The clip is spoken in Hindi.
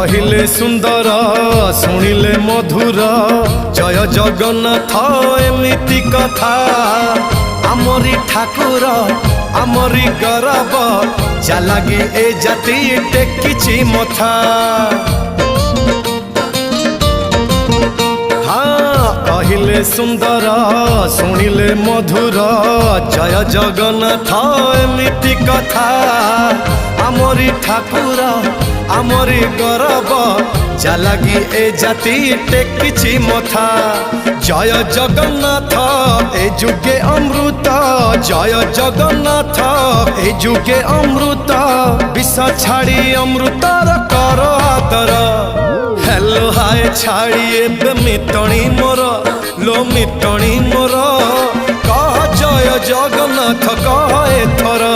कहिले सुंदर शुणिले मधुर जय जगन्नाथ एमिति कथा आमरी ठाकुर आमरी गौरव जालागी ए जाति टेकिछि मथा। हाँ कहिले सुंदर शुणिले मधुर जय जगन्नाथ एमिति कथा आमरी ठाकुर आमरी गौरव जालागी ए जाति टेकिछि मथा। जय जगन्नाथ ए जुगे अमृत जय जगन्नाथ ए जुगे अमृत विष छाड़ी अमृतर कर आदर। हेलो हाय छाड़ी एबे मिटणी मोर लो मिटणी मोर कह जय जगन्नाथ कह एथर।